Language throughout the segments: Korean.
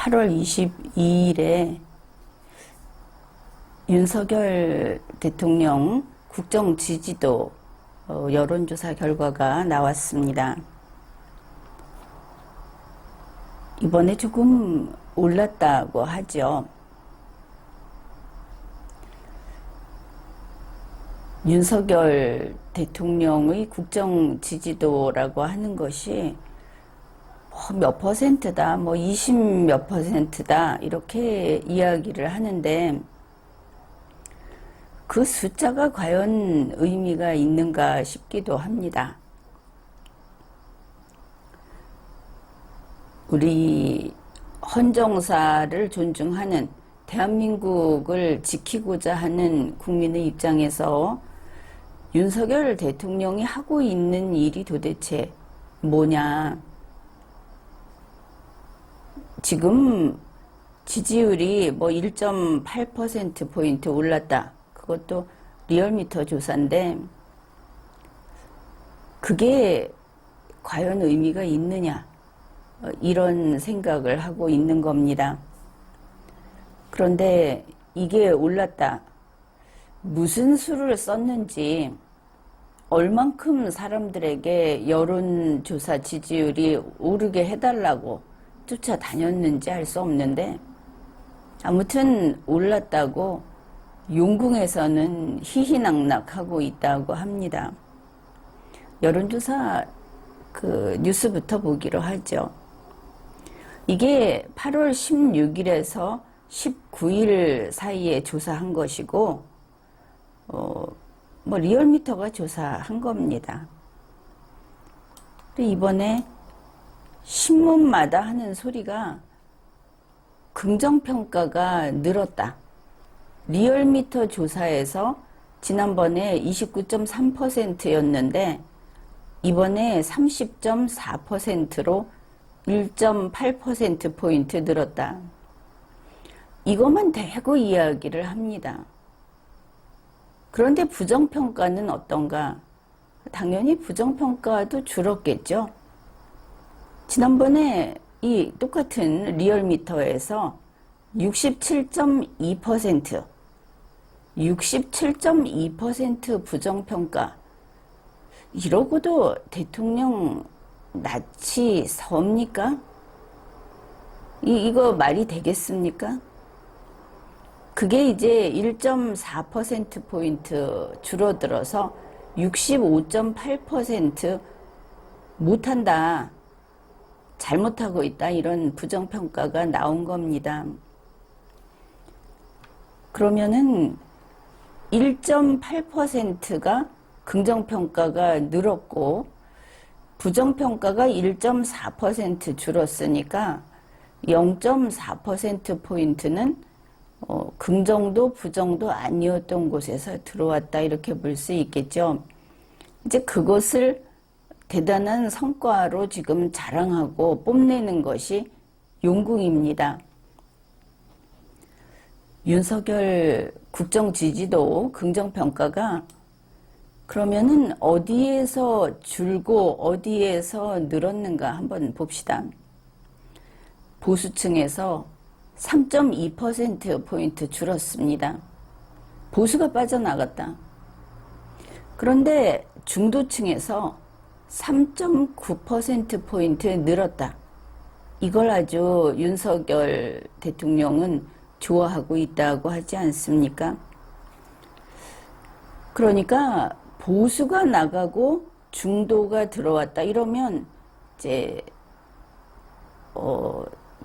8월 22일에 윤석열 대통령 국정 지지도 여론조사 결과가 나왔습니다. 이번에 조금 올랐다고 하죠. 윤석열 대통령의 국정 지지도라고 하는 것이 몇 퍼센트다, 20 몇 퍼센트다, 이렇게 이야기를 하는데 그 숫자가 과연 의미가 있는가 싶기도 합니다. 우리 헌정사를 존중하는 대한민국을 지키고자 하는 국민의 입장에서 윤석열 대통령이 하고 있는 일이 도대체 뭐냐. 지금 지지율이 1.8%포인트 올랐다. 그것도 리얼미터 조사인데 그게 과연 의미가 있느냐. 이런 생각을 하고 있는 겁니다. 그런데 이게 올랐다. 무슨 수를 썼는지, 얼만큼 사람들에게 여론조사 지지율이 오르게 해달라고 쫓아다녔는지 알 수 없는데 아무튼 올랐다고 용궁에서는 희희낙낙하고 있다고 합니다. 여론조사 뉴스부터 보기로 하죠. 이게 8월 16일에서 19일 사이에 조사한 것이고 리얼미터가 조사한 겁니다. 이번에 신문마다 하는 소리가 긍정평가가 늘었다. 리얼미터 조사에서 지난번에 29.3%였는데 이번에 30.4%로 1.8%포인트 늘었다. 이것만 대고 이야기를 합니다. 그런데 부정평가는 어떤가? 당연히 부정평가도 줄었겠죠. 지난번에 이 똑같은 리얼미터에서 67.2% 부정평가. 이러고도 대통령 낯이 섭니까? 이거 말이 되겠습니까? 그게 이제 1.4%포인트 줄어들어서 65.8% 못한다. 잘못하고 있다. 이런 부정평가가 나온 겁니다. 그러면은 1.8%가 긍정평가가 늘었고 부정평가가 1.4% 줄었으니까 0.4%포인트는 긍정도 부정도 아니었던 곳에서 들어왔다. 이렇게 볼 수 있겠죠. 이제 그것을 대단한 성과로 지금 자랑하고 뽐내는 것이 용궁입니다. 윤석열 국정 지지도 긍정평가가 그러면은 어디에서 줄고 어디에서 늘었는가 한번 봅시다. 보수층에서 3.2%포인트 줄었습니다. 보수가 빠져나갔다. 그런데 중도층에서 3.9%포인트 늘었다. 이걸 아주 윤석열 대통령은 좋아하고 있다고 하지 않습니까? 그러니까 보수가 나가고 중도가 들어왔다. 이러면 이제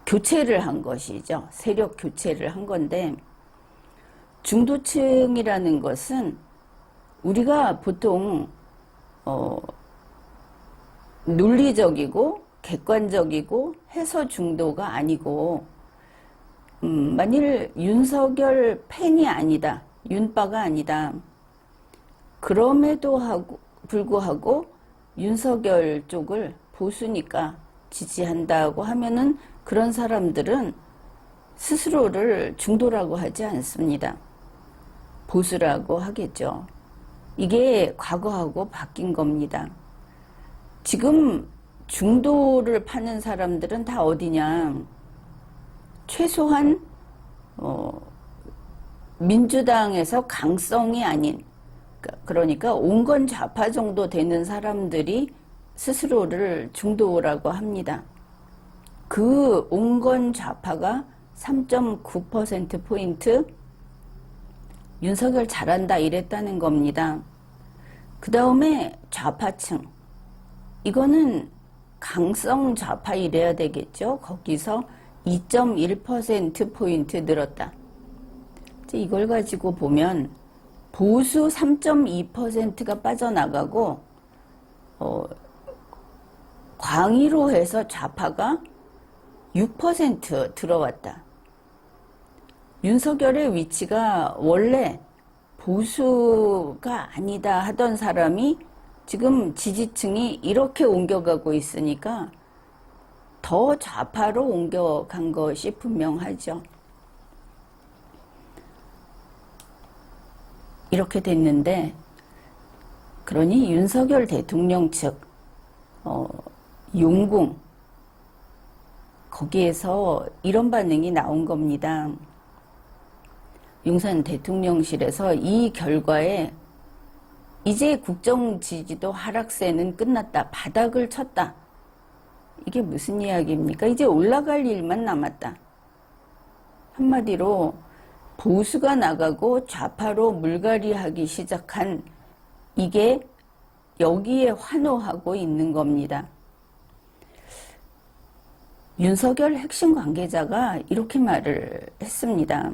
교체를 한 것이죠. 세력 교체를 한 건데 중도층이라는 것은 우리가 보통 논리적이고 객관적이고 해서 중도가 아니고 만일 윤석열 팬이 아니다. 윤빠가 아니다. 그럼에도 불구하고 윤석열 쪽을 보수니까 지지한다고 하면은 그런 사람들은 스스로를 중도라고 하지 않습니다. 보수라고 하겠죠. 이게 과거하고 바뀐 겁니다. 지금 중도를 파는 사람들은 다 어디냐? 최소한 민주당에서 강성이 아닌, 그러니까 온건 좌파 정도 되는 사람들이 스스로를 중도라고 합니다. 그 온건 좌파가 3.9%포인트 윤석열 잘한다 이랬다는 겁니다. 그 다음에 좌파층, 이거는 강성 좌파 이래야 되겠죠. 거기서 2.1%포인트 늘었다. 이걸 가지고 보면 보수 3.2%가 빠져나가고 광의로 해서 좌파가 6% 들어왔다. 윤석열의 위치가 원래 보수가 아니다 하던 사람이 지금 지지층이 이렇게 옮겨가고 있으니까 더 좌파로 옮겨간 것이 분명하죠. 이렇게 됐는데, 그러니 윤석열 대통령 측 용궁, 거기에서 이런 반응이 나온 겁니다. 용산 대통령실에서 이 결과에 이제 국정 지지도 하락세는 끝났다. 바닥을 쳤다. 이게 무슨 이야기입니까? 이제 올라갈 일만 남았다. 한마디로 보수가 나가고 좌파로 물갈이하기 시작한, 이게 여기에 환호하고 있는 겁니다. 윤석열 핵심 관계자가 이렇게 말을 했습니다.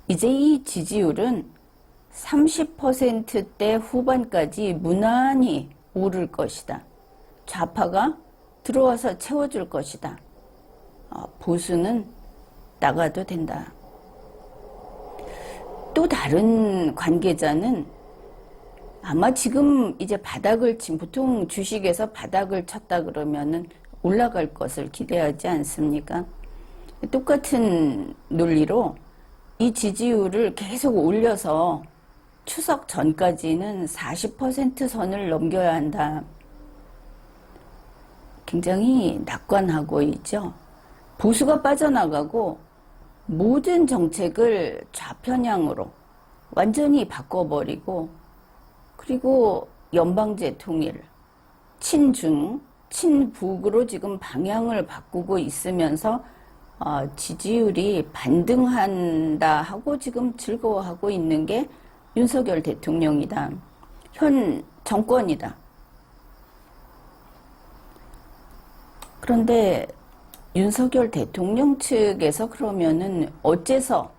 이제 이 지지율은 30%대 후반까지 무난히 오를 것이다. 좌파가 들어와서 채워줄 것이다. 보수는 나가도 된다. 또 다른 관계자는 아마 지금 이제 바닥을 친, 보통 주식에서 바닥을 쳤다 그러면은 올라갈 것을 기대하지 않습니까? 똑같은 논리로 이 지지율을 계속 올려서 추석 전까지는 40% 선을 넘겨야 한다. 굉장히 낙관하고 있죠. 보수가 빠져나가고 모든 정책을 좌편향으로 완전히 바꿔버리고, 그리고 연방제 통일, 친중, 친북으로 지금 방향을 바꾸고 있으면서 지지율이 반등한다 하고 지금 즐거워하고 있는 게 윤석열 대통령이다. 현 정권이다. 그런데 윤석열 대통령 측에서 그러면은 어째서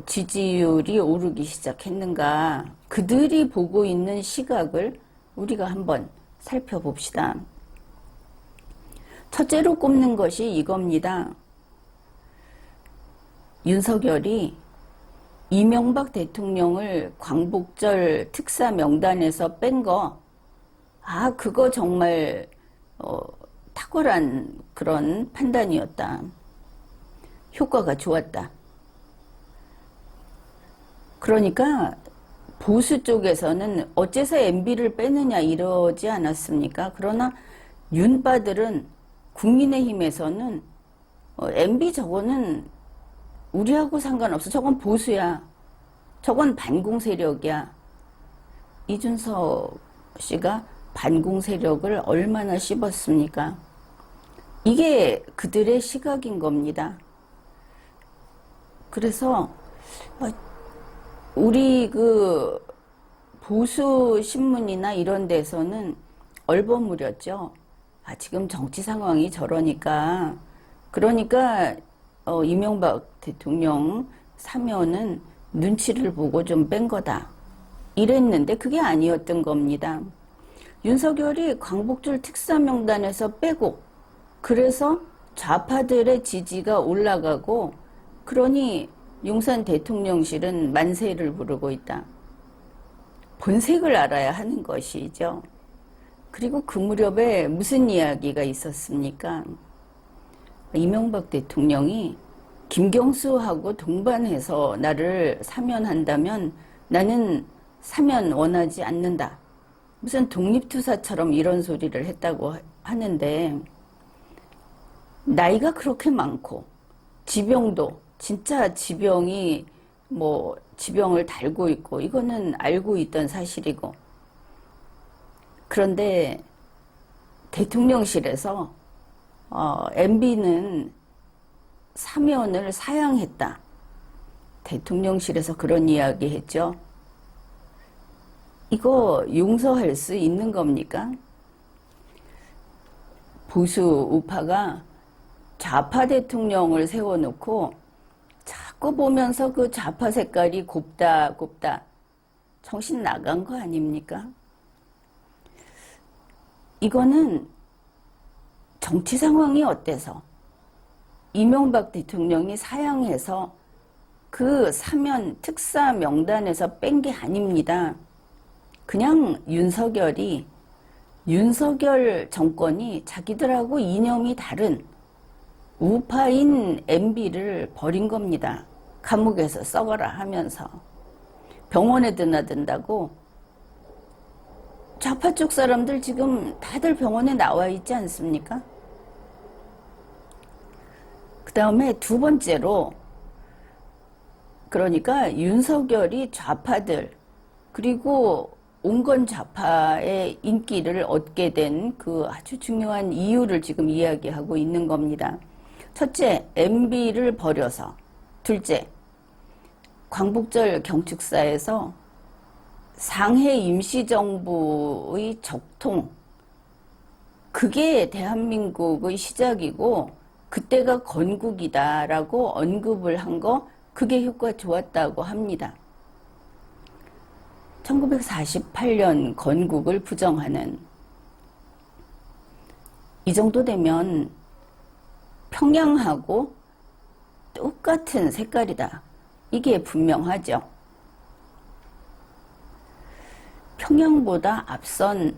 지지율이 오르기 시작했는가? 그들이 보고 있는 시각을 우리가 한번 살펴봅시다. 첫째로 꼽는 것이 이겁니다. 윤석열이 이명박 대통령을 광복절 특사 명단에서 뺀 거, 그거 정말 탁월한 그런 판단이었다. 효과가 좋았다. 그러니까 보수 쪽에서는 어째서 MB를 빼느냐 이러지 않았습니까? 그러나 윤빠들은, 국민의힘에서는 MB 저거는 우리하고 상관없어. 저건 보수야. 저건 반공 세력이야. 이준석 씨가 반공 세력을 얼마나 씹었습니까? 이게 그들의 시각인 겁니다. 그래서 우리 그 보수 신문이나 이런 데서는 얼버무렸죠. 지금 정치 상황이 저러니까, 그러니까 이명박 대통령 사면은 눈치를 보고 좀 뺀 거다 이랬는데 그게 아니었던 겁니다. 윤석열이 광복절 특사 명단에서 빼고, 그래서 좌파들의 지지가 올라가고, 그러니 용산 대통령실은 만세를 부르고 있다. 본색을 알아야 하는 것이죠. 그리고 그 무렵에 무슨 이야기가 있었습니까? 이명박 대통령이 김경수하고 동반해서 나를 사면한다면 나는 사면 원하지 않는다. 무슨 독립투사처럼 이런 소리를 했다고 하는데, 나이가 그렇게 많고 지병도 진짜 지병이 뭐 지병을 달고 있고 이거는 알고 있던 사실이고, 그런데 대통령실에서 MB는 사면을 사양했다. 대통령실에서 그런 이야기 했죠. 이거 용서할 수 있는 겁니까? 보수 우파가 좌파 대통령을 세워놓고 자꾸 보면서 그 좌파 색깔이 곱다 곱다, 정신 나간 거 아닙니까? 이거는 정치 상황이 어때서 이명박 대통령이 사양해서 그 사면 특사 명단에서 뺀 게 아닙니다. 그냥 윤석열 정권이 자기들하고 이념이 다른 우파인 MB를 버린 겁니다. 감옥에서 썩어라 하면서 병원에 드나든다고. 좌파 쪽 사람들 지금 다들 병원에 나와 있지 않습니까? 그 다음에 두 번째로, 그러니까 윤석열이 좌파들 그리고 온건 좌파의 인기를 얻게 된 그 아주 중요한 이유를 지금 이야기하고 있는 겁니다. 첫째, MB를 버려서. 둘째, 광복절 경축사에서 상해 임시정부의 적통, 그게 대한민국의 시작이고 그때가 건국이다라고 언급을 한 거, 그게 효과 좋았다고 합니다. 1948년 건국을 부정하는, 이 정도 되면 평양하고 똑같은 색깔이다, 이게 분명하죠. 평양보다 앞선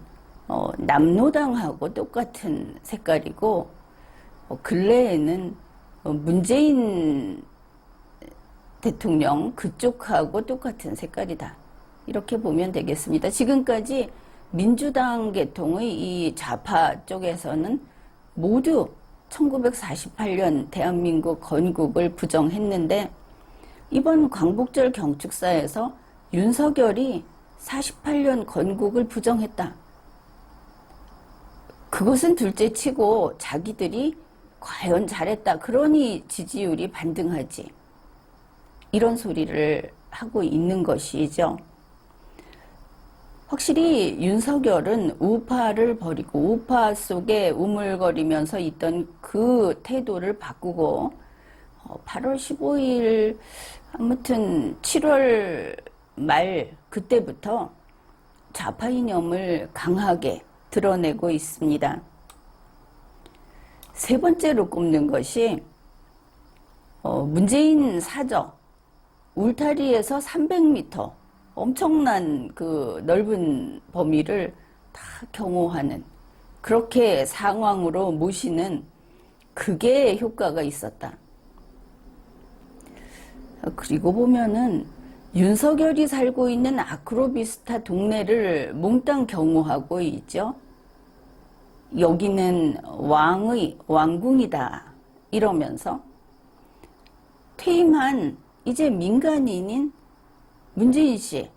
남로당하고 똑같은 색깔이고, 근래에는 문재인 대통령 그쪽하고 똑같은 색깔이다, 이렇게 보면 되겠습니다. 지금까지 민주당 계통의 이 좌파 쪽에서는 모두 1948년 대한민국 건국을 부정했는데, 이번 광복절 경축사에서 윤석열이 48년 건국을 부정했다. 그것은 둘째치고 자기들이 과연 잘했다, 그러니 지지율이 반등하지, 이런 소리를 하고 있는 것이죠. 확실히 윤석열은 우파를 버리고 우파 속에 우물거리면서 있던 그 태도를 바꾸고 8월 15일 아무튼 7월 말 그때부터 좌파 이념을 강하게 드러내고 있습니다. 세 번째로 꼽는 것이 문재인 사저, 울타리에서 300m 엄청난 그 넓은 범위를 다 경호하는, 그렇게 상황으로 모시는, 그게 효과가 있었다. 그리고 보면은 윤석열이 살고 있는 아크로비스타 동네를 몽땅 경호하고 있죠. 여기는 왕궁이다 이러면서 퇴임한 이제 민간인인 문재인 씨,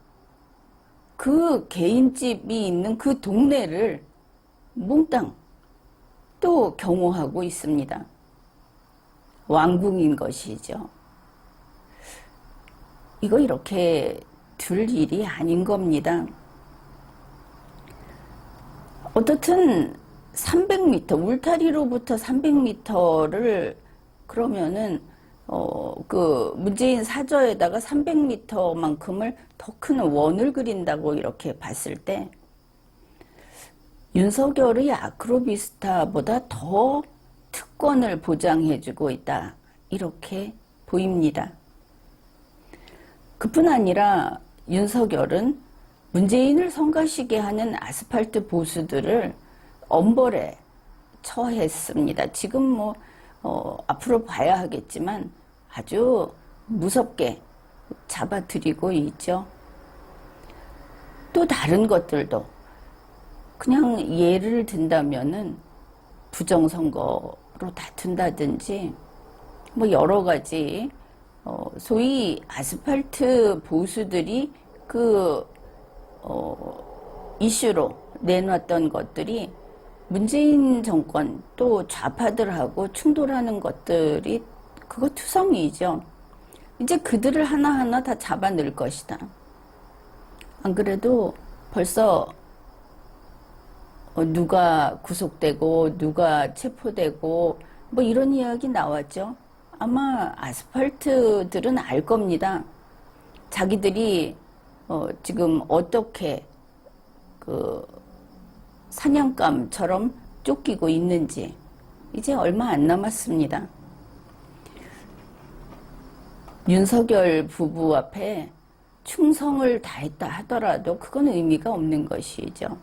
그 개인집이 있는 그 동네를 몽땅 또 경호하고 있습니다. 왕궁인 것이죠. 이거 이렇게 둘 일이 아닌 겁니다. 어떻든 300m, 울타리로부터 300m를 그러면은 그 문재인 사저에다가 300m만큼을 더 큰 원을 그린다고 이렇게 봤을 때 윤석열의 아크로비스타보다 더 특권을 보장해주고 있다, 이렇게 보입니다. 그뿐 아니라 윤석열은 문재인을 성가시게 하는 아스팔트 보수들을 엄벌에 처했습니다. 지금 뭐 앞으로 봐야 하겠지만 아주 무섭게 잡아들이고 있죠. 또 다른 것들도 그냥 예를 든다면은 부정선거로 다툰다든지 뭐 여러 가지 소위 아스팔트 보수들이 그 이슈로 내놨던 것들이 문재인 정권 또 좌파들하고 충돌하는 것들이 그거 투성이죠. 이제 그들을 하나하나 다 잡아낼 것이다. 안 그래도 벌써 누가 구속되고 누가 체포되고 뭐 이런 이야기 나왔죠. 아마 아스팔트들은 알 겁니다. 자기들이 지금 어떻게 그 사냥감처럼 쫓기고 있는지 이제 얼마 안 남았습니다. 윤석열 부부 앞에 충성을 다했다 하더라도 그건 의미가 없는 것이죠.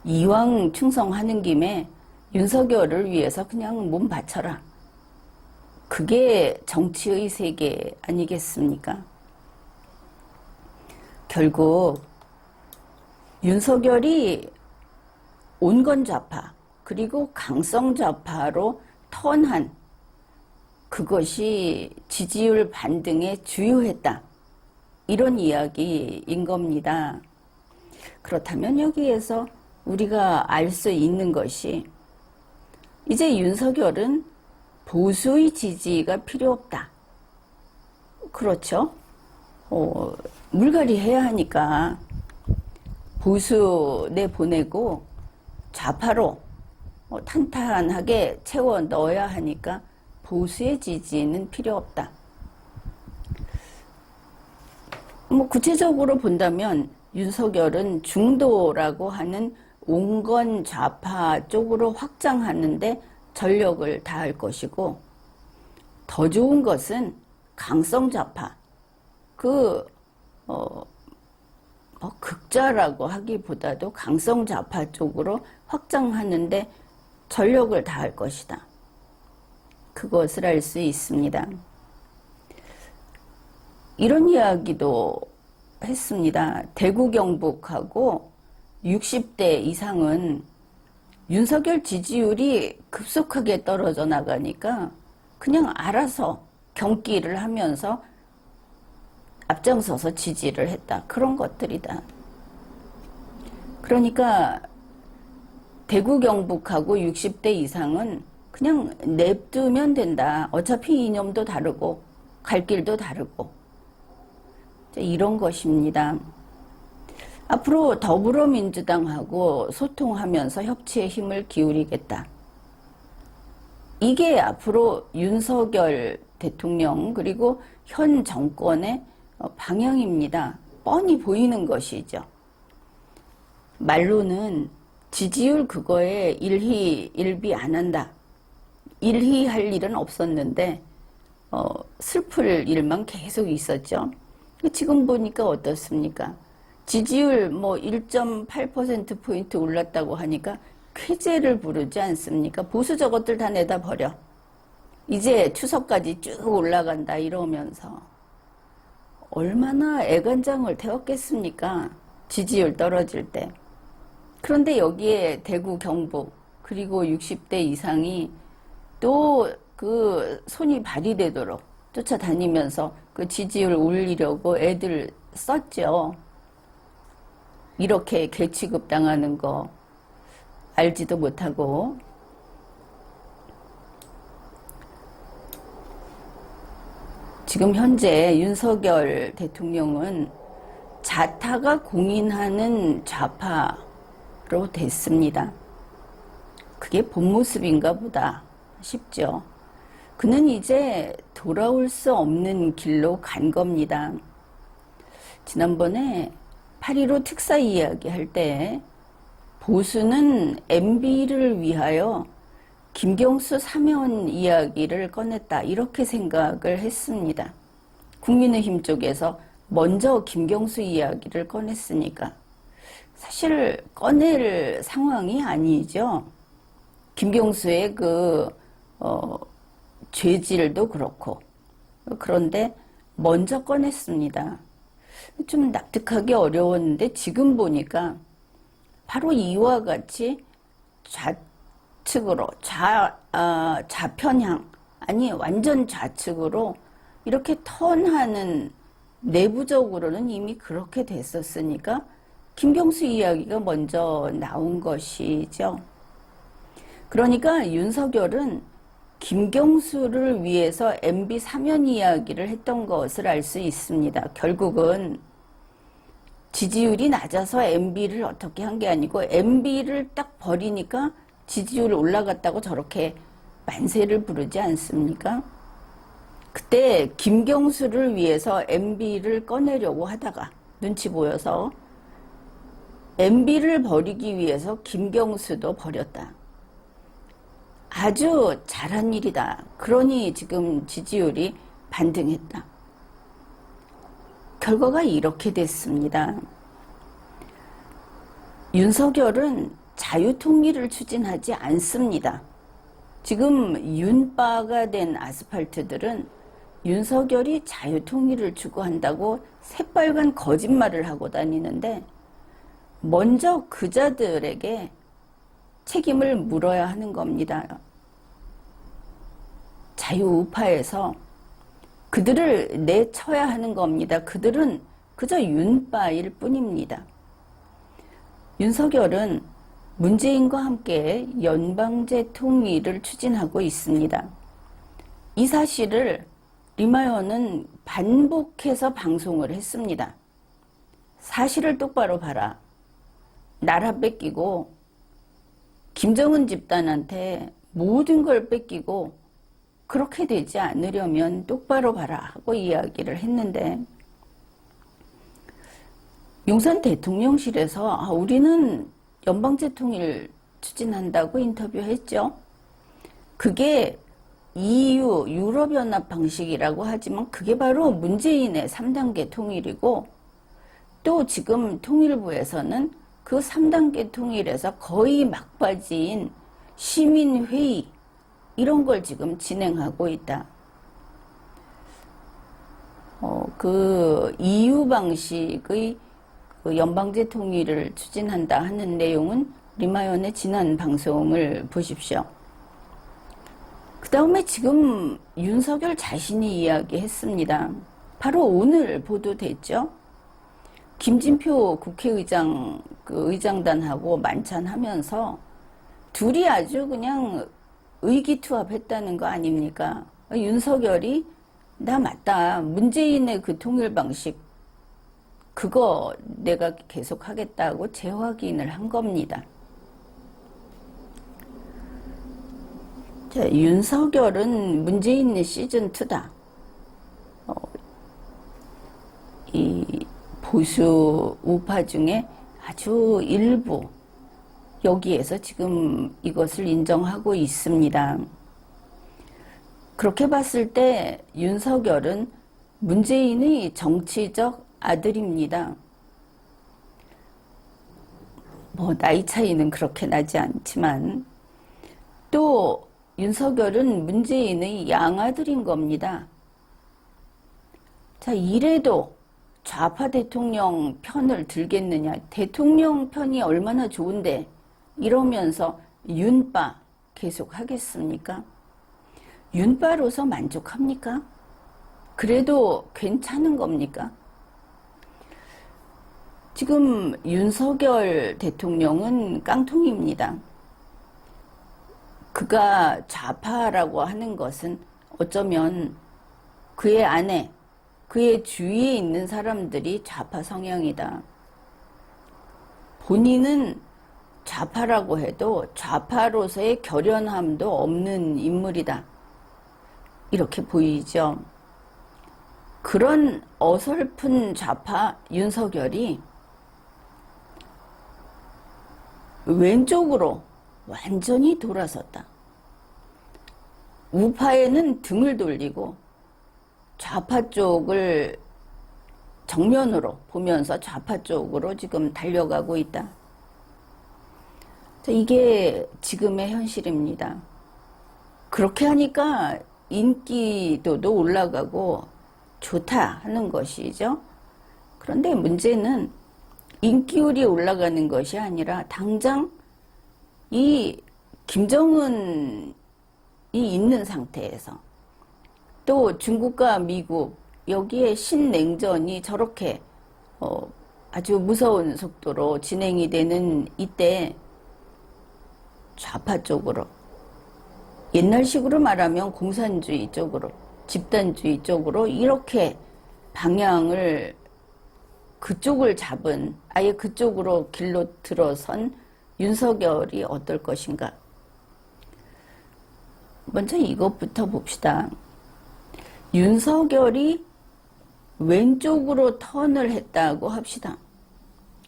이왕 충성하는 김에 윤석열을 위해서 그냥 몸 바쳐라. 그게 정치의 세계 아니겠습니까? 결국 윤석열이 온건 좌파 그리고 강성 좌파로 턴한 그것이 지지율 반등에 주요했다. 이런 이야기인 겁니다. 그렇다면 여기에서 우리가 알 수 있는 것이 이제 윤석열은 보수의 지지가 필요 없다. 그렇죠? 물갈이 해야 하니까 보수 내보내고 좌파로 탄탄하게 채워 넣어야 하니까 보수의 지지는 필요 없다. 뭐 구체적으로 본다면 윤석열은 중도라고 하는 온건 좌파 쪽으로 확장하는데 전력을 다할 것이고, 더 좋은 것은 강성 좌파, 극좌라고 하기보다도 강성 좌파 쪽으로 확장하는데 전력을 다할 것이다. 그것을 알 수 있습니다. 이런 이야기도 했습니다. 대구 경북하고 60대 이상은 윤석열 지지율이 급속하게 떨어져 나가니까 그냥 알아서 경기를 하면서 앞장서서 지지를 했다. 그런 것들이다. 그러니까 대구 경북하고 60대 이상은 그냥 냅두면 된다. 어차피 이념도 다르고 갈 길도 다르고 이런 것입니다. 앞으로 더불어민주당하고 소통하면서 협치에 힘을 기울이겠다. 이게 앞으로 윤석열 대통령 그리고 현 정권의 방향입니다. 뻔히 보이는 것이죠. 말로는 지지율 그거에 일희일비 안 한다. 일희할 일은 없었는데 슬플 일만 계속 있었죠. 지금 보니까 어떻습니까? 지지율 뭐 1.8%포인트 올랐다고 하니까 쾌재를 부르지 않습니까? 보수 저것들 다 내다 버려. 이제 추석까지 쭉 올라간다 이러면서 얼마나 애간장을 태웠겠습니까? 지지율 떨어질 때. 그런데 여기에 대구, 경북 그리고 60대 이상이 또 그 손이 발휘되도록 쫓아다니면서 그 지지율 올리려고 애들 썼죠. 이렇게 개취급 당하는 거 알지도 못하고. 지금 현재 윤석열 대통령은 자타가 공인하는 좌파로 됐습니다. 그게 본 모습인가 보다 싶죠. 그는 이제 돌아올 수 없는 길로 간 겁니다. 지난번에 8.15 특사 이야기 할 때 보수는 MB를 위하여 김경수 사면 이야기를 꺼냈다 이렇게 생각을 했습니다. 국민의힘 쪽에서 먼저 김경수 이야기를 꺼냈으니까 사실 꺼낼 상황이 아니죠. 김경수의 죄질도 그렇고. 그런데 먼저 꺼냈습니다. 좀 납득하기 어려웠는데 지금 보니까 바로 이와 같이 좌측으로 좌편향 아니 완전 좌측으로 이렇게 턴하는, 내부적으로는 이미 그렇게 됐었으니까 김경수 이야기가 먼저 나온 것이죠. 그러니까 윤석열은 김경수를 위해서 MB 사면 이야기를 했던 것을 알 수 있습니다. 결국은 지지율이 낮아서 MB를 어떻게 한 게 아니고 MB를 딱 버리니까 지지율 올라갔다고 저렇게 만세를 부르지 않습니까? 그때 김경수를 위해서 MB를 꺼내려고 하다가 눈치 보여서 MB를 버리기 위해서 김경수도 버렸다. 아주 잘한 일이다. 그러니 지금 지지율이 반등했다. 결과가 이렇게 됐습니다. 윤석열은 자유통일을 추진하지 않습니다. 지금 윤바가 된 아스팔트들은 윤석열이 자유통일을 추구한다고 새빨간 거짓말을 하고 다니는데 먼저 그자들에게 책임을 물어야 하는 겁니다. 자유우파에서 그들을 내쳐야 하는 겁니다. 그들은 그저 윤바일 뿐입니다. 윤석열은 문재인과 함께 연방제 통일을 추진하고 있습니다. 이 사실을 리마연은 반복해서 방송을 했습니다. 사실을 똑바로 봐라. 나라 뺏기고 김정은 집단한테 모든 걸 뺏기고 그렇게 되지 않으려면 똑바로 봐라 하고 이야기를 했는데 용산 대통령실에서 우리는 연방제 통일 추진한다고 인터뷰했죠. 그게 EU 유럽연합 방식이라고 하지만 그게 바로 문재인의 3단계 통일이고 또 지금 통일부에서는 그 3단계 통일에서 거의 막바지인 시민회의 이런 걸 지금 진행하고 있다. 그 EU 방식의 그 연방제 통일을 추진한다 하는 내용은 리마연의 지난 방송을 보십시오. 그 다음에 지금 윤석열 자신이 이야기했습니다. 바로 오늘 보도됐죠. 김진표 국회의장 그 의장단하고 만찬하면서 둘이 아주 그냥 의기투합했다는 거 아닙니까? 윤석열이 나 맞다. 문재인의 그 통일 방식 그거 내가 계속 하겠다고 재확인을 한 겁니다. 자, 윤석열은 문재인 시즌2다. 이 보수 우파 중에 아주 일부 여기에서 지금 이것을 인정하고 있습니다. 그렇게 봤을 때 윤석열은 문재인의 정치적 아들입니다. 뭐 나이 차이는 그렇게 나지 않지만 또 윤석열은 문재인의 양아들인 겁니다. 자, 이래도 좌파 대통령 편을 들겠느냐, 대통령 편이 얼마나 좋은데 이러면서 윤바 계속 하겠습니까? 윤바로서 만족합니까? 그래도 괜찮은 겁니까? 지금 윤석열 대통령은 깡통입니다. 그가 좌파라고 하는 것은 어쩌면 그의 안에, 그의 주위에 있는 사람들이 좌파 성향이다. 본인은 좌파라고 해도 좌파로서의 결연함도 없는 인물이다. 이렇게 보이죠. 그런 어설픈 좌파 윤석열이 왼쪽으로 완전히 돌아섰다. 우파에는 등을 돌리고 좌파 쪽을 정면으로 보면서 좌파 쪽으로 지금 달려가고 있다. 이게 지금의 현실입니다. 그렇게 하니까 인기도도 올라가고 좋다 하는 것이죠. 그런데 문제는 인기율이 올라가는 것이 아니라 당장 이 김정은이 있는 상태에서 또 중국과 미국 여기에 신냉전이 저렇게 아주 무서운 속도로 진행이 되는 이때 좌파 쪽으로, 옛날식으로 말하면 공산주의 쪽으로, 집단주의 쪽으로 이렇게 방향을 그쪽을 잡은, 아예 그쪽으로 길로 들어선 윤석열이 어떨 것인가. 먼저 이것부터 봅시다. 윤석열이 왼쪽으로 턴을 했다고 합시다.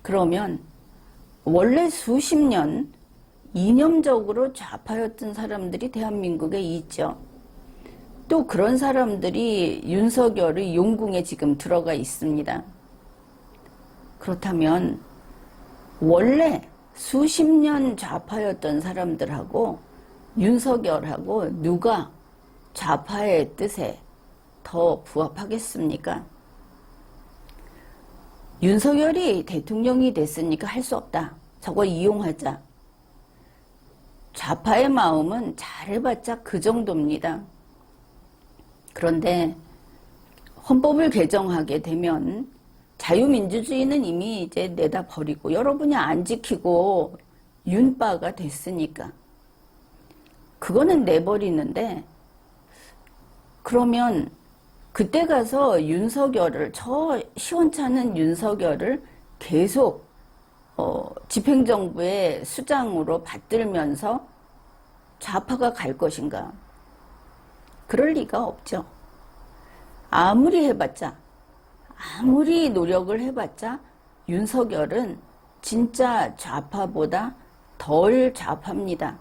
그러면 원래 수십 년 이념적으로 좌파였던 사람들이 대한민국에 있죠. 또 그런 사람들이 윤석열의 용궁에 지금 들어가 있습니다. 그렇다면 원래 수십 년 좌파였던 사람들하고 윤석열하고 누가 좌파의 뜻에 더 부합하겠습니까? 윤석열이 대통령이 됐으니까 할 수 없다. 저거 이용하자. 좌파의 마음은 잘해봤자 그 정도입니다. 그런데 헌법을 개정하게 되면 자유민주주의는 이미 이제 내다 버리고 여러분이 안 지키고 윤빠가 됐으니까 그거는 내버리는데, 그러면 그때 가서 윤석열을, 저 시원찮은 윤석열을 계속 집행정부의 수장으로 받들면서 좌파가 갈 것인가? 그럴 리가 없죠. 아무리 해봤자, 아무리 노력을 해봤자 윤석열은 진짜 좌파보다 덜 좌파입니다.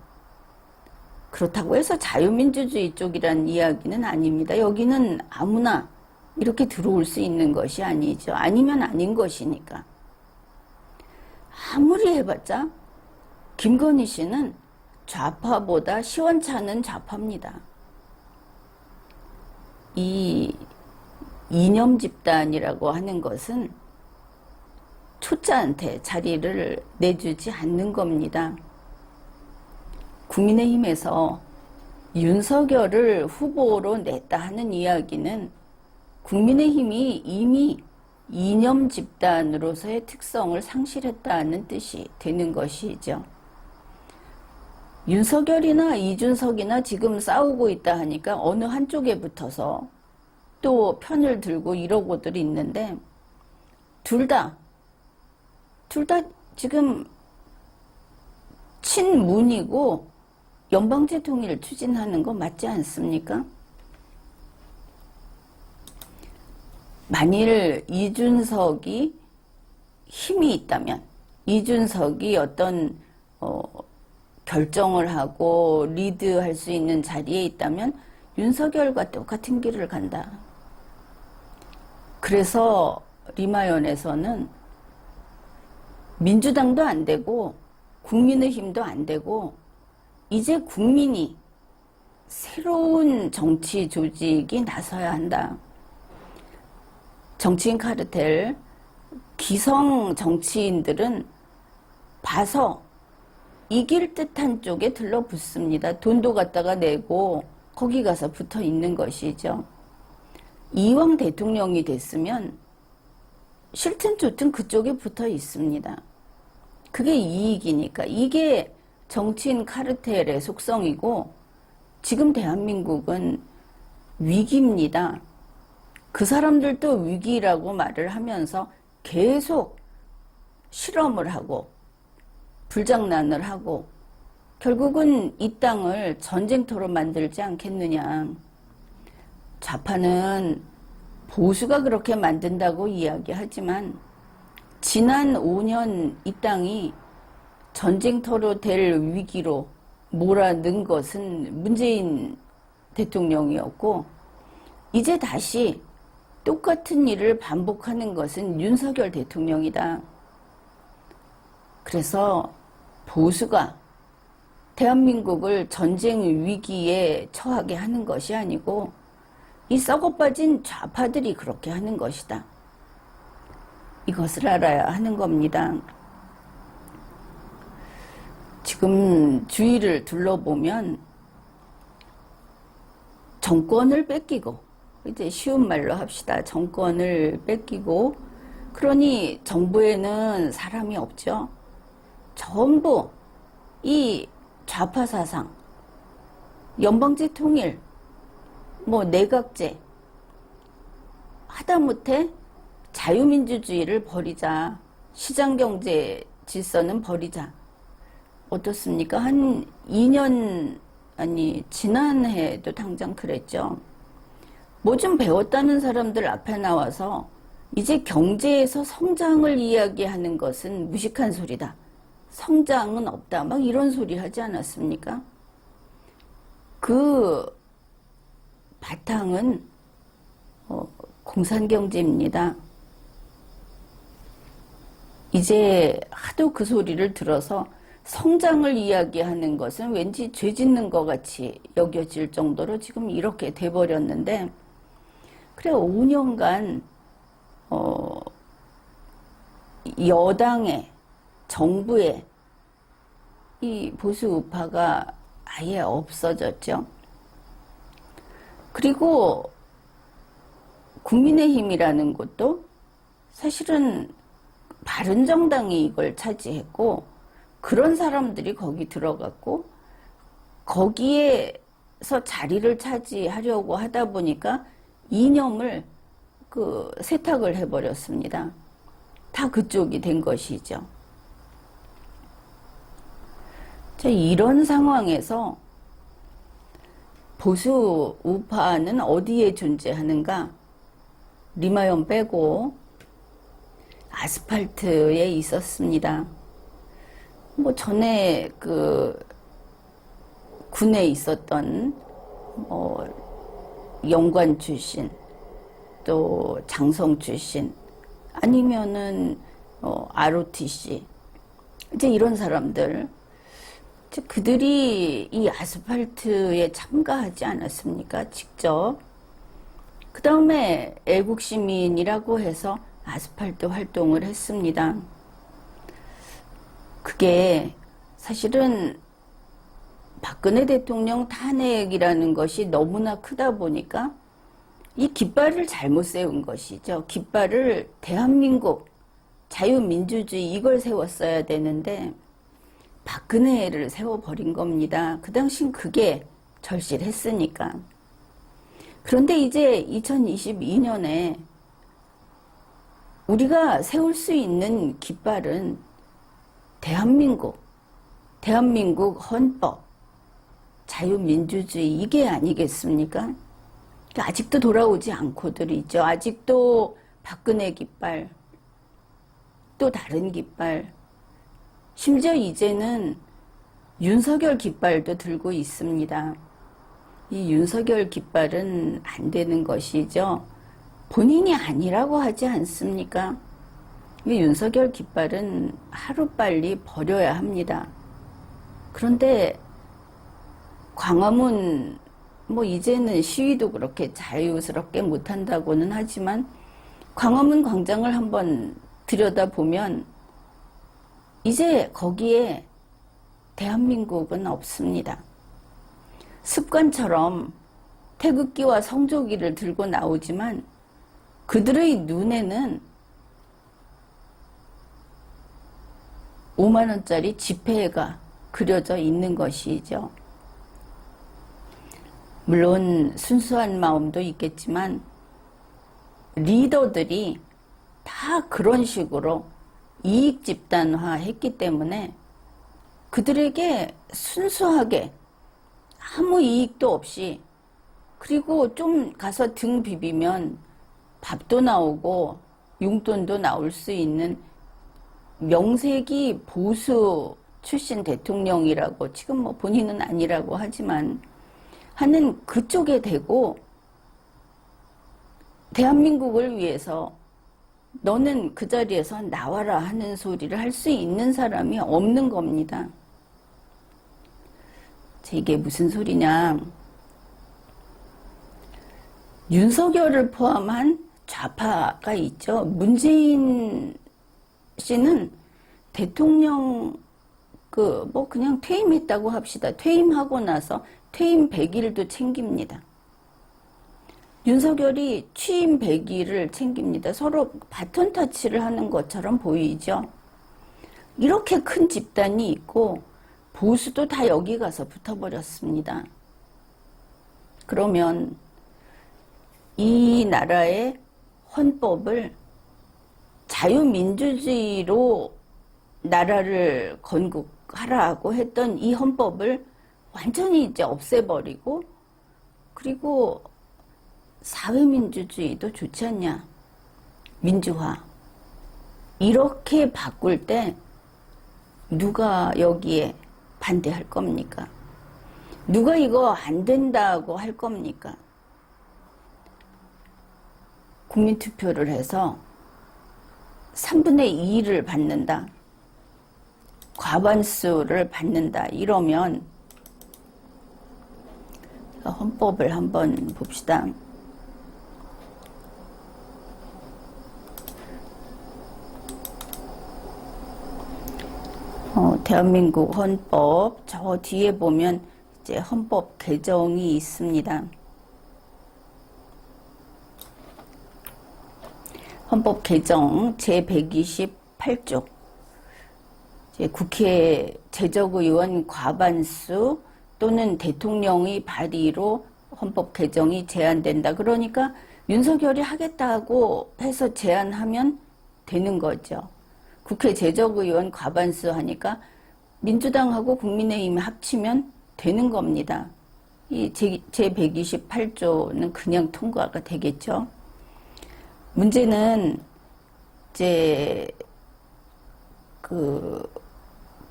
그렇다고 해서 자유민주주의 쪽이란 이야기는 아닙니다. 여기는 아무나 이렇게 들어올 수 있는 것이 아니죠. 아니면 아닌 것이니까. 아무리 해봤자 김건희 씨는 좌파보다 시원찮은 좌파입니다. 이 이념 집단이라고 하는 것은 초짜한테 자리를 내주지 않는 겁니다. 국민의힘에서 윤석열을 후보로 냈다 하는 이야기는 국민의힘이 이미 이념 집단으로서의 특성을 상실했다는 뜻이 되는 것이죠. 윤석열이나 이준석이나 지금 싸우고 있다 하니까 어느 한쪽에 붙어서 또 편을 들고 이러고들 있는데, 둘 다 지금 친문이고 연방제 통일을 추진하는 거 맞지 않습니까? 만일 이준석이 힘이 있다면, 이준석이 어떤 결정을 하고 리드할 수 있는 자리에 있다면 윤석열과 똑같은 길을 간다. 그래서 리마연에서는 민주당도 안 되고 국민의힘도 안 되고 이제 국민이 새로운 정치 조직이 나서야 한다. 정치인 카르텔, 기성 정치인들은 봐서 이길 듯한 쪽에 들러붙습니다. 돈도 갖다가 내고 거기 가서 붙어 있는 것이죠. 이왕 대통령이 됐으면 싫든 좋든 그쪽에 붙어 있습니다. 그게 이익이니까. 이게 정치인 카르텔의 속성이고, 지금 대한민국은 위기입니다. 그 사람들도 위기라고 말을 하면서 계속 실험을 하고 불장난을 하고 결국은 이 땅을 전쟁터로 만들지 않겠느냐. 좌파는 보수가 그렇게 만든다고 이야기하지만 지난 5년 이 땅이 전쟁터로 될 위기로 몰아넣은 것은 문재인 대통령이었고, 이제 다시 똑같은 일을 반복하는 것은 윤석열 대통령이다. 그래서 보수가 대한민국을 전쟁 위기에 처하게 하는 것이 아니고 이 썩어빠진 좌파들이 그렇게 하는 것이다. 이것을 알아야 하는 겁니다. 지금 주위를 둘러보면 정권을 뺏기고, 이제 쉬운 말로 합시다. 정권을 뺏기고, 그러니 정부에는 사람이 없죠. 전부 이 좌파 사상, 연방제 통일, 뭐 내각제, 하다못해 자유민주주의를 버리자, 시장경제 질서는 버리자. 어떻습니까? 한 2년, 아니 지난해에도 당장 그랬죠. 뭐 좀 배웠다는 사람들 앞에 나와서 이제 경제에서 성장을 이야기하는 것은 무식한 소리다. 성장은 없다. 막 이런 소리 하지 않았습니까? 그 바탕은 공산경제입니다. 이제 하도 그 소리를 들어서 성장을 이야기하는 것은 왠지 죄 짓는 것 같이 여겨질 정도로 지금 이렇게 돼버렸는데, 그래 5년간 여당의 정부의 이 보수 우파가 아예 없어졌죠. 그리고 국민의힘이라는 것도 사실은 바른정당이 이걸 차지했고, 그런 사람들이 거기 들어갔고, 거기에서 자리를 차지하려고 하다 보니까 이념을 세탁을 해버렸습니다. 다 그쪽이 된 것이죠. 자, 이런 상황에서 보수 우파는 어디에 존재하는가? 리마연 빼고 아스팔트에 있었습니다. 뭐 전에 군에 있었던 영관 출신, 또 장성 출신, 아니면은 ROTC, 이제 이런 사람들, 그들이 이 아스팔트에 참가하지 않았습니까? 직접. 그 다음에 애국시민이라고 해서 아스팔트 활동을 했습니다. 그게 사실은 박근혜 대통령 탄핵이라는 것이 너무나 크다 보니까 이 깃발을 잘못 세운 것이죠. 깃발을 대한민국 자유민주주의 이걸 세웠어야 되는데 박근혜를 세워버린 겁니다. 그 당시엔 그게 절실했으니까. 그런데 이제 2022년에 우리가 세울 수 있는 깃발은 대한민국 헌법, 자유민주주의 이게 아니겠습니까? 아직도 돌아오지 않고들 있죠. 아직도 박근혜 깃발, 또 다른 깃발, 심지어 이제는 윤석열 깃발도 들고 있습니다. 이 윤석열 깃발은 안 되는 것이죠. 본인이 아니라고 하지 않습니까? 이 윤석열 깃발은 하루빨리 버려야 합니다. 그런데 광화문 뭐 이제는 시위도 그렇게 자유스럽게 못한다고는 하지만 광화문 광장을 한번 들여다보면 이제 거기에 대한민국은 없습니다. 습관처럼 태극기와 성조기를 들고 나오지만 그들의 눈에는 5만 원짜리 지폐가 그려져 있는 것이죠. 물론 순수한 마음도 있겠지만 리더들이 다 그런 식으로 이익 집단화 했기 때문에 그들에게 순수하게 아무 이익도 없이, 그리고 좀 가서 등 비비면 밥도 나오고 용돈도 나올 수 있는 명색이 보수 출신 대통령이라고, 지금 뭐 본인은 아니라고 하지만 하는 그쪽에 대고 대한민국을 위해서 너는 그 자리에서 나와라 하는 소리를 할 수 있는 사람이 없는 겁니다. 이게 무슨 소리냐. 윤석열을 포함한 좌파가 있죠. 문재인 씨는 대통령 뭐 그냥 퇴임했다고 합시다. 퇴임하고 나서 퇴임 100일도 챙깁니다. 윤석열이 취임 100일을 챙깁니다. 서로 바톤 터치를 하는 것처럼 보이죠. 이렇게 큰 집단이 있고 보수도 다 여기 가서 붙어버렸습니다. 그러면 이 나라의 헌법을 자유민주주의로 나라를 건국하라고 했던 이 헌법을 완전히 이제 없애버리고, 그리고 사회민주주의도 좋지 않냐, 민주화, 이렇게 바꿀 때 누가 여기에 반대할 겁니까? 누가 이거 안 된다고 할 겁니까? 국민투표를 해서 3분의 2를 받는다, 과반수를 받는다, 이러면 헌법을 한번 봅시다. 대한민국 헌법 저 뒤에 보면 이제 헌법 개정이 있습니다. 헌법 개정 제128조, 국회 제적의원 과반수 또는 대통령의 발의로 헌법 개정이 제한된다. 그러니까 윤석열이 하겠다고 해서 제안하면 되는 거죠. 국회 제적의원 과반수 하니까 민주당하고 국민의힘 합치면 되는 겁니다. 이 제128조는 그냥 통과가 되겠죠. 문제는 이제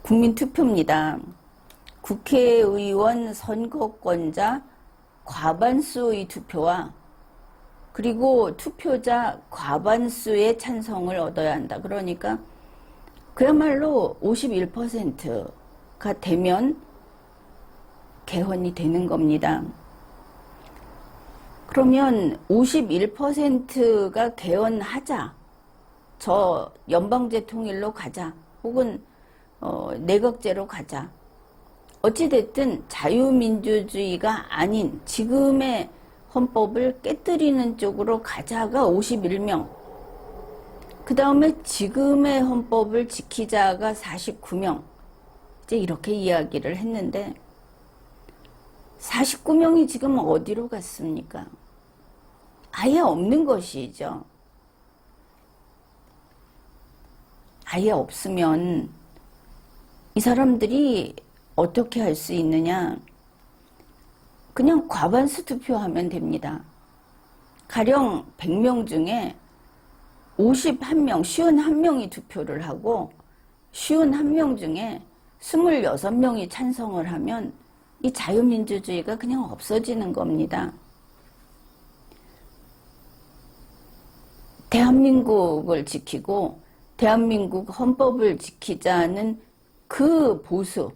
국민투표입니다. 국회의원 선거권자 과반수의 투표와 그리고 투표자 과반수의 찬성을 얻어야 한다. 그러니까 그야말로 51%가 되면 개헌이 되는 겁니다. 그러면 51%가 개헌하자, 저 연방제 통일로 가자, 혹은 내각제로 가자, 어찌됐든 자유민주주의가 아닌 지금의 헌법을 깨뜨리는 쪽으로 가자가 51명, 그 다음에 지금의 헌법을 지키자가 49명, 이제 이렇게 이야기를 했는데 49명이 지금 어디로 갔습니까? 아예 없는 것이죠. 아예 없으면 이 사람들이 어떻게 할 수 있느냐? 그냥 과반수 투표하면 됩니다. 가령 100명 중에 51명, 51명이 투표를 하고 51명 중에 26명이 찬성을 하면 이 자유민주주의가 그냥 없어지는 겁니다. 대한민국을 지키고 대한민국 헌법을 지키자는 그 보수,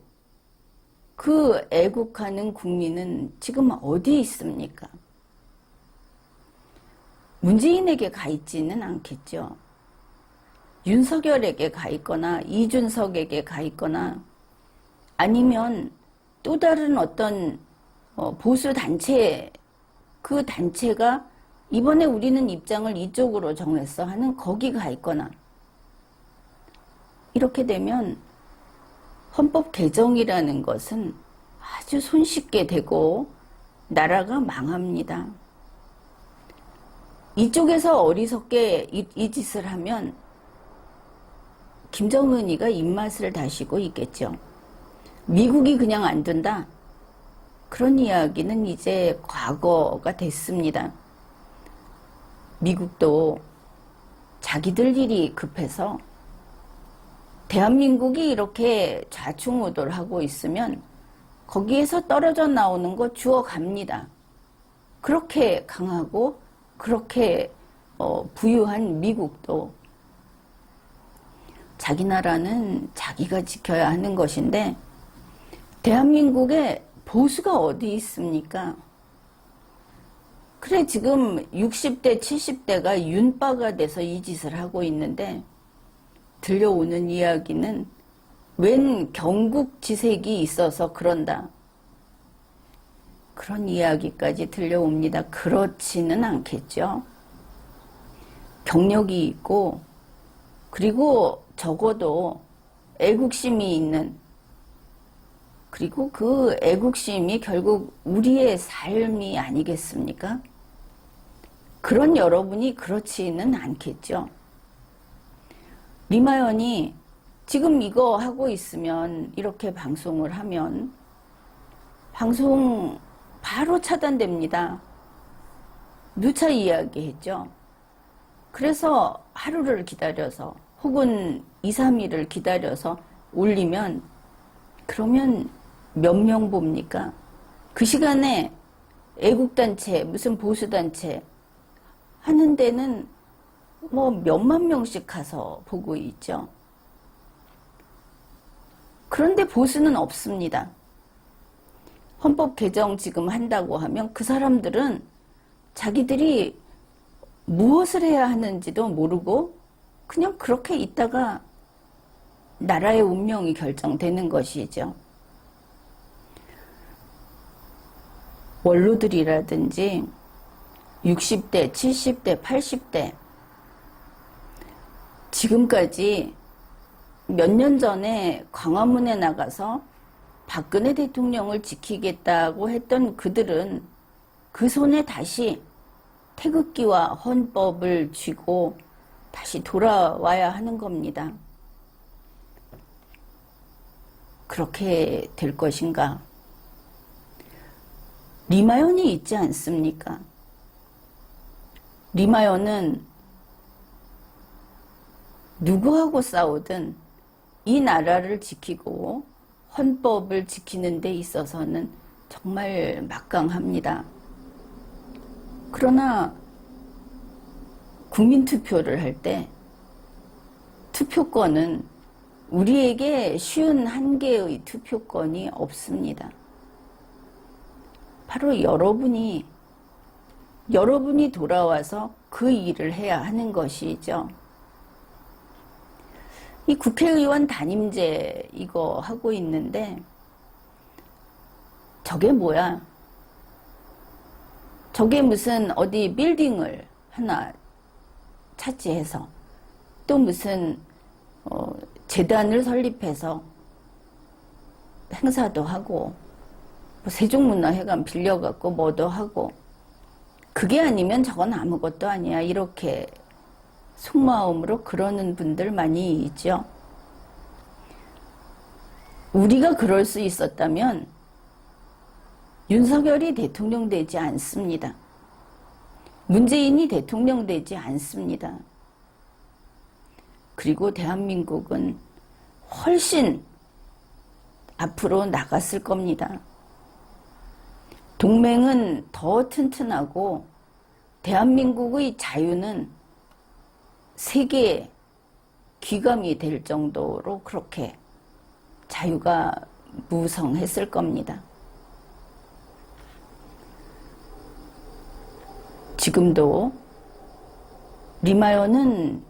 그 애국하는 국민은 지금 어디 있습니까? 문재인에게 가 있지는 않겠죠. 윤석열에게 가 있거나 이준석에게 가 있거나 아니면 또 다른 어떤 보수 단체, 그 단체가 이번에 우리는 입장을 이쪽으로 정했어 하는 거기 가 있거나, 이렇게 되면 헌법 개정이라는 것은 아주 손쉽게 되고 나라가 망합니다. 이쪽에서 어리석게 이 짓을 하면 김정은이가 입맛을 다시고 있겠죠. 미국이 그냥 안 둔다, 그런 이야기는 이제 과거가 됐습니다. 미국도 자기들 일이 급해서 대한민국이 이렇게 좌충우돌하고 있으면 거기에서 떨어져 나오는 거 주워갑니다. 그렇게 강하고 그렇게 부유한 미국도 자기 나라는 자기가 지켜야 하는 것인데 대한민국에 보수가 어디 있습니까? 그래, 지금 60대, 70대가 윤빠가 돼서 이 짓을 하고 있는데 들려오는 이야기는 웬 경국지색이 있어서 그런다. 그런 이야기까지 들려옵니다. 그렇지는 않겠죠. 경력이 있고 그리고 적어도 애국심이 있는, 그리고 그 애국심이 결국 우리의 삶이 아니겠습니까? 그런 여러분이 그렇지는 않겠죠. 리마연이 지금 이거 하고 있으면, 이렇게 방송을 하면 방송 바로 차단됩니다. 누차 이야기했죠. 그래서 하루를 기다려서 혹은 2, 3일을 기다려서 올리면, 그러면 몇 명 봅니까? 그 시간에 애국단체, 무슨 보수단체 하는 데는 뭐 몇만 명씩 가서 보고 있죠. 그런데 보수는 없습니다. 헌법 개정 지금 한다고 하면 그 사람들은 자기들이 무엇을 해야 하는지도 모르고 그냥 그렇게 있다가 나라의 운명이 결정되는 것이죠. 원로들이라든지 60대, 70대, 80대, 지금까지 몇 년 전에 광화문에 나가서 박근혜 대통령을 지키겠다고 했던 그들은 그 손에 다시 태극기와 헌법을 쥐고 다시 돌아와야 하는 겁니다. 그렇게 될 것인가? 리마연이 있지 않습니까? 리마연은 누구하고 싸우든 이 나라를 지키고 헌법을 지키는 데 있어서는 정말 막강합니다. 그러나 국민투표를 할 때 투표권은 우리에게 51개의 투표권이 없습니다. 바로 여러분이 돌아와서 그 일을 해야 하는 것이죠. 이 국회의원 단임제 이거 하고 있는데 저게 뭐야? 저게 무슨 어디 빌딩을 하나 차지해서 또 무슨 재단을 설립해서 행사도 하고 뭐 세종문화회관 빌려갖고 뭐도 하고, 그게 아니면 저건 아무것도 아니야, 이렇게 속마음으로 그러는 분들 많이 있죠. 우리가 그럴 수 있었다면 윤석열이 대통령 되지 않습니다. 문재인이 대통령 되지 않습니다. 그리고 대한민국은 훨씬 앞으로 나갔을 겁니다. 동맹은 더 튼튼하고 대한민국의 자유는 세계에 귀감이 될 정도로 그렇게 자유가 무성했을 겁니다. 지금도 리마연은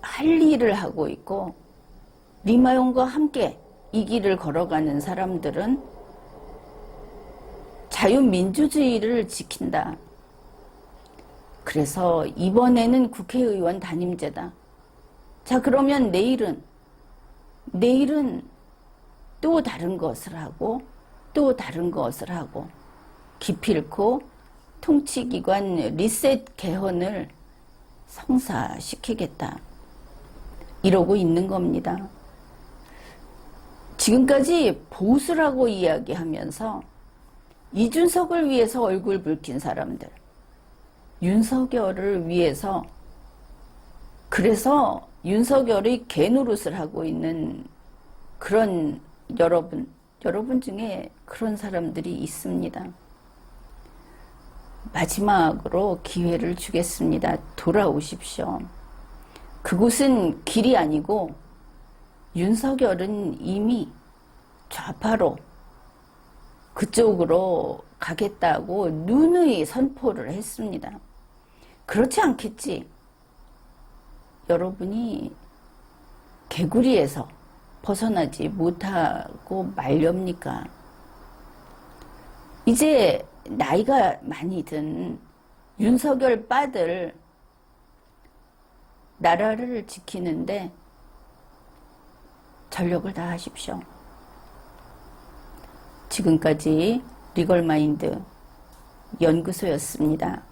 할 일을 하고 있고, 리마연과 함께 이 길을 걸어가는 사람들은 자유민주주의를 지킨다. 그래서 이번에는 국회의원 단임제다. 자, 그러면 내일은 또 다른 것을 하고 또 다른 것을 하고 기필코 통치기관 리셋 개헌을 성사시키겠다. 이러고 있는 겁니다. 지금까지 보수라고 이야기하면서 이준석을 위해서 얼굴 붉힌 사람들, 윤석열을 위해서, 그래서 윤석열의 개노릇을 하고 있는 그런 여러분 중에 그런 사람들이 있습니다. 마지막으로 기회를 주겠습니다. 돌아오십시오. 그곳은 길이 아니고 윤석열은 이미 좌파로 그쪽으로 가겠다고 누누이 선포를 했습니다. 그렇지 않겠지. 여러분이 개구리에서 벗어나지 못하고 말렵니까? 이제 나이가 많이 든 윤석열 빠들 나라를 지키는데 전력을 다하십시오. 지금까지 리걸마인드 연구소였습니다.